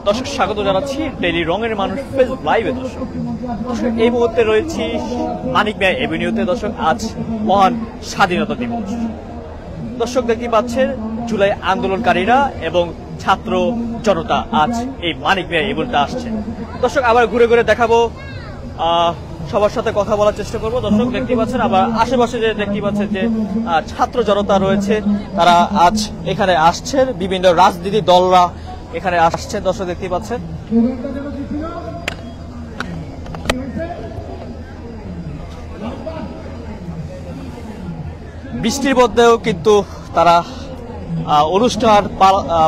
দর্শক স্বাগত জানাচ্ছি ডেইলি রঙের মানুষ ফেসবুক লাইভে। দর্শক এই মুহূর্তে রয়েছি মানিক মিয়া এভিনিউতে। দর্শক আজ মহান স্বাধীনতা দিবস। দর্শক দেখতে পাচ্ছেন জুলাই আন্দোলনকারীরা এবং ছাত্র জনতা আজ এই মানিক মিয়া এভিনিউতে আসছে। দর্শক আবার ঘুরে ঘুরে দেখাবো, সবার সাথে কথা বলার চেষ্টা করবো। দর্শক দেখতে পাচ্ছেন আবার আশেপাশে যে দেখতে পাচ্ছেন যে ছাত্র জনতা রয়েছে, তারা আজ এখানে আসছেন, বিভিন্ন রাজনীতি দলরা এখানে আসছে। দর্শক দেখতে পাচ্ছেন বৃষ্টির মধ্যেও কিন্তু তারা অনুষ্ঠান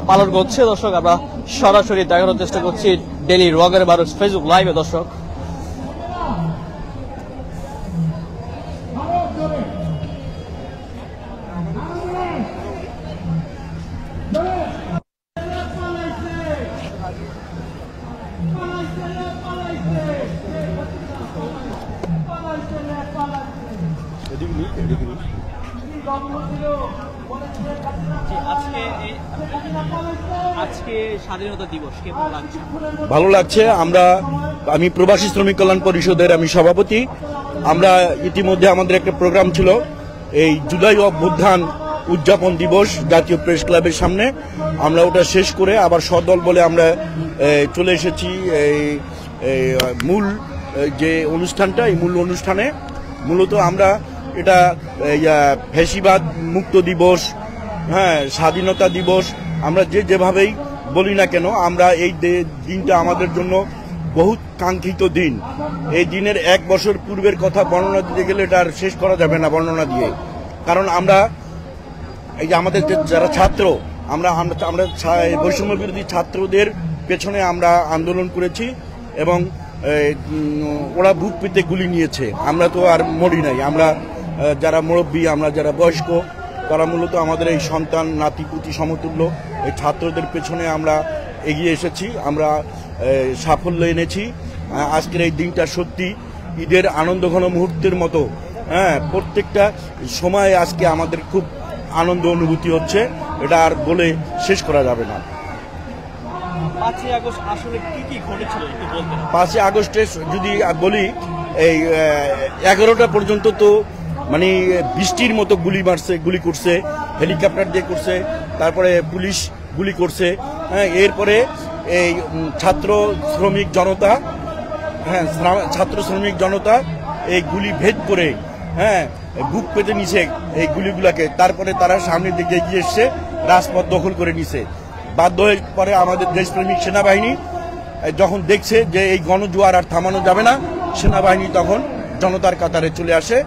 পালন করছে। দর্শক আমরা সরাসরি দেখানোর চেষ্টা করছি ডেইলি রঙের মানুষ ফেসবুক লাইভে। দর্শক আজকে স্বাধীনতা দিবস কেমন লাগছে? ভালো লাগছে। আমি প্রবাসী শ্রমিক কল্যাণ পরিষদের আমি সভাপতি। আমরা ইতিমধ্যে আমাদের একটা প্রোগ্রাম ছিল, এই জুলাই অভ্যুত্থান উদযাপন দিবস জাতীয় প্রেস ক্লাবের সামনে। আমরা ওটা শেষ করে আবার সদল বলে আমরা চলে এসেছি এই মূল যে অনুষ্ঠানটা, এই মূল অনুষ্ঠানে মূলত আমরা এটা ফ্যাসিবাদ মুক্ত দিবস, হ্যাঁ, স্বাধীনতা দিবস, আমরা যেভাবেই বলি না কেন, আমরা এই দিনটা আমাদের জন্য বহুত কাঙ্ক্ষিত দিন। এই দিনের 1 বছর পূর্বের কথা বর্ণনা দিতে গেলে এটা আর শেষ করা যাবে না বর্ণনা দিয়ে। কারণ আমরা এই যে আমাদের যারা ছাত্র, আমরা বৈষম্য বিরোধী ছাত্রদের পেছনে আমরা আন্দোলন করেছি এবং ওরা বুক পেতে গুলি নিয়েছে। আমরা তো আর মরি নাই। আমরা যারা মুরব্বী, আমরা যারা বয়স্ক, তারা মূলত আমাদের এই সন্তান নাতিপুতি সমতুল্য এই ছাত্রদের পেছনে আমরা এগিয়ে এসেছি, আমরা সাফল্য এনেছি। আজকের এই দিনটা সত্যি ঈদের আনন্দঘন মুহূর্তের মতো। হ্যাঁ, প্রত্যেকটা সময় আজকে আমাদের খুব আনন্দ অনুভূতি হচ্ছে, এটা আর বলে শেষ করা যাবে না। 5ই আগস্ট আসলে কি ঘটেছিল একটু বলবেন? 5ই আগস্টে যদি বলি, এই 11টা পর্যন্ত তো মানে বৃষ্টির মতো গুলি করছে, হেলিকপ্টার দিয়ে করছে, তারপরে পুলিশ গুলি করছে। হ্যাঁ, এরপরে এই ছাত্র শ্রমিক জনতা এই গুলি ভেদ করে, হ্যাঁ, বুক পেতে নিছে এই গুলিগুলাকে। তারপরে তারা সামনের দিকে এগিয়ে এসছে, রাজপথ দখল করে নিছে। বাধ্য হয়ে পরে আমাদের দেশপ্রেমিক সেনাবাহিনী যখন দেখছে যে এই গণজোয়ার আর থামানো যাবে না, সেনাবাহিনী তখন জনতার কাতারে চলে আসে।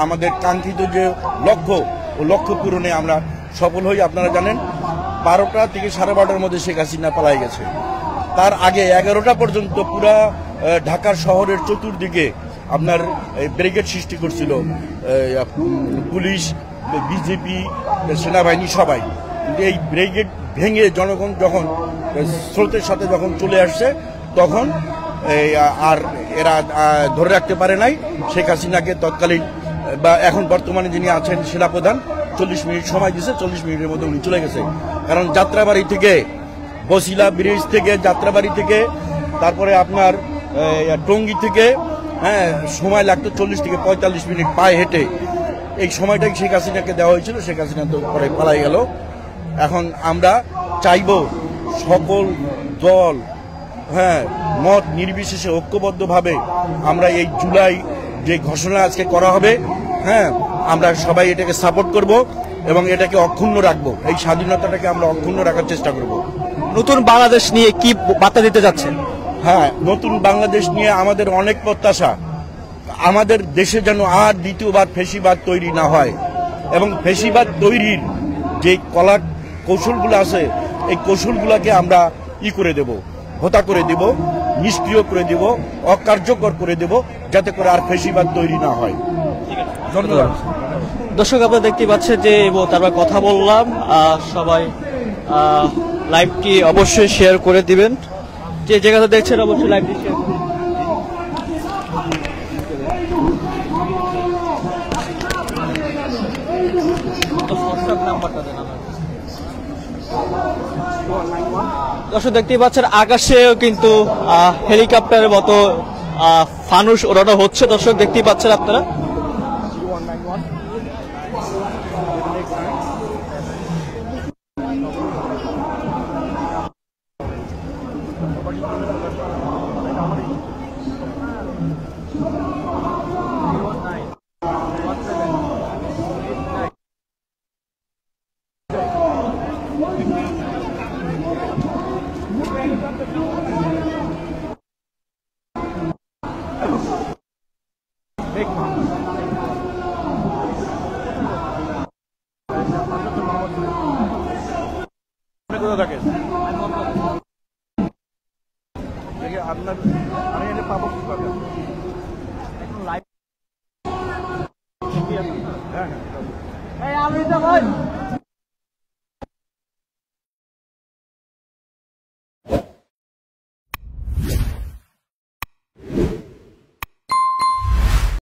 আমাদের কাঙ্ক্ষিত যে লক্ষ্য পূরণে আমরা সফল হই। আপনারা জানেন 12টা থেকে 12:30টার মধ্যে শেখ হাসিনা পালাই গেছে। তার আগে 11টা পর্যন্ত পুরা ঢাকার শহরের চতুর্দিকে আপনার ব্যারিকেড সৃষ্টি করছিল পুলিশ, বিজেপি, সেনাবাহিনী সবাই। কিন্তু এই ব্যারিকেড ভেঙে জনগণ যখন স্রোতের সাথে যখন চলে আসছে, তখন আর এরা ধরে রাখতে পারে নাই শেখ হাসিনাকে। তৎকালীন বা এখন বর্তমানে যিনি আছেন সেনাপ্রধান 40 মিনিট সময় দিয়েছে, 40 মিনিটের মধ্যে উনি চলে গেছে। কারণ যাত্রাবাড়ি থেকে, বসিলা ব্রিজ থেকে, যাত্রাবাড়ি থেকে, তারপরে আপনার টঙ্গী থেকে, হ্যাঁ, সময় লাগতো 40 থেকে 45 মিনিট পায়ে হেঁটে। এই সময়টাই শেখ হাসিনাকে দেওয়া হয়েছিল। শেখ হাসিনা তো পরে পালাই গেল। এখন আমরা চাইব সকল দল, হ্যাঁ, মত নির্বিশেষে ঐক্যবদ্ধভাবে আমরা এই জুলাই যে ঘোষণা আজকে করা হবে, হ্যাঁ, আমরা সবাই এটাকে সাপোর্ট করব এবং এটাকে অক্ষুণ্ণ রাখবো। এই স্বাধীনতাটাকে আমরা অক্ষুণ্ণ রাখার চেষ্টা করব। নতুন বাংলাদেশ নিয়ে কি বার্তা দিতে যাচ্ছেন? হ্যাঁ, নতুন বাংলাদেশ নিয়ে আমাদের অনেক প্রত্যাশা। আমাদের দেশে যেন আর দ্বিতীয়বার ফ্যাসিবাদ তৈরি না হয় এবং ফ্যাসিবাদ তৈরির যে কৌশলগুলো আছে, এই কৌশলগুলোকে আমরা করে দেব, হত্যা করে দেব, নিষ্ক্রিয় করে দেব, অকার্যকর করে দেব, যাতে করে আর ফ্যাসিবাদ তৈরি না হয়। ধন্যবাদ। দর্শক আপনারা দেখতে পাচ্ছেন যে তারপর কথা বললাম, সবাই লাইভটি অবশ্যই শেয়ার করে দিবেন। যে জায়গাটা দেখছেন অবশ্যই লাইভটি শেয়ার করুন। নাম্বারটা দেন আমার। দর্শক দেখতেই পাচ্ছেন আকাশেও কিন্তু হেলিকপ্টারের মতো ফানুস ওড়ানো হচ্ছে। দর্শক দেখতেই পাচ্ছেন আপনারা। কোথা থাকেন? দেখে আপনার আমি এনে পাবো কিভাবে? হ্যাঁ হ্যাঁ।